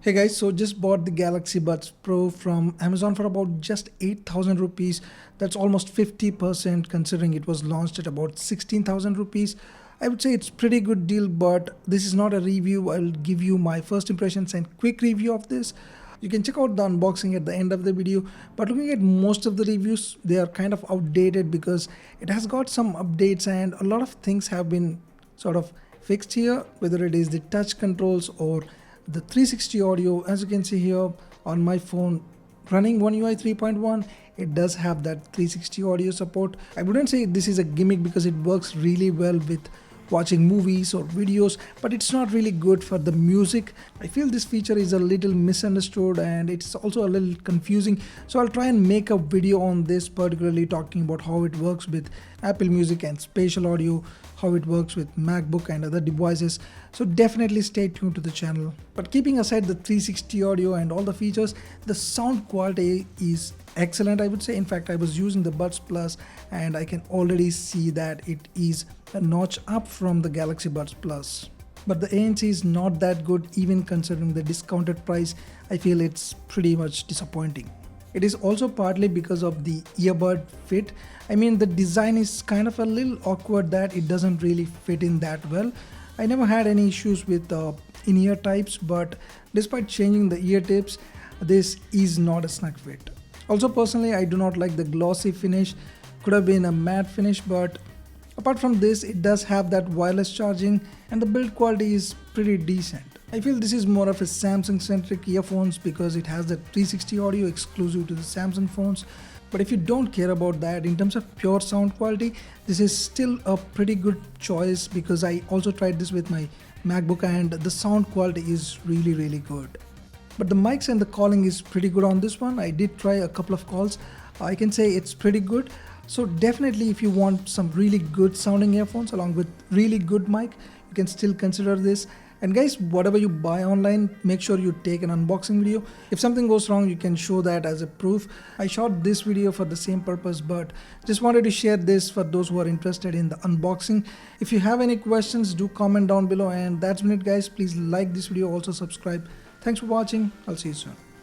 Hey guys, so just bought the Galaxy Buds Pro from Amazon for about just 8,000 rupees. That's almost 50% considering it was launched at about 16,000 rupees. I would say it's pretty good deal, but this is not a review. I'll give you my first impressions and quick review of this. You can check out the unboxing at the end of the video, but looking at most of the reviews, they are kind of outdated because it has got some updates and a lot of things have been sort of fixed here, whether it is the touch controls or the 360 audio. As you can see here on my phone running One UI 3.1, it does have that 360 audio support. I wouldn't say this is a gimmick because it works really well with watching movies or videos, but it's not really good for the music. I feel this feature is a little misunderstood and it's also a little confusing, so I'll try and make a video on this, particularly talking about how it works with Apple Music and spatial audio, how it works with MacBook and other devices. So definitely stay tuned to the channel. But keeping aside the 360 audio and all the features, the sound quality is excellent, I would say. In fact, I was using the Buds Plus and I can already see that it is a notch up from the Galaxy Buds Plus. But the ANC is not that good, even considering the discounted price. I feel it's pretty much disappointing. It is also partly because of the earbud fit. I mean, the design is kind of a little awkward that it doesn't really fit in that well. I never had any issues with in-ear types, but despite changing the ear tips, this is not a snug fit. Also, personally, I do not like the glossy finish. Could have been a matte finish, but apart from this, it does have that wireless charging and the build quality is pretty decent. I feel this is more of a Samsung centric earphones because it has the 360 audio exclusive to the Samsung phones. But if you don't care about that, in terms of pure sound quality, this is still a pretty good choice because I also tried this with my MacBook and the sound quality is really good. But the mics and the calling is pretty good on this one. I did try a couple of calls. I can say it's pretty good. So definitely if you want some really good sounding earphones along with really good mic, you can still consider this. And guys, whatever you buy online, make sure you take an unboxing video. If something goes wrong, you can show that as a proof. I shot this video for the same purpose, but just wanted to share this for those who are interested in the unboxing. If you have any questions, do comment down below. And that's been it, guys. Please like this video, also subscribe. Thanks for watching. I'll see you soon.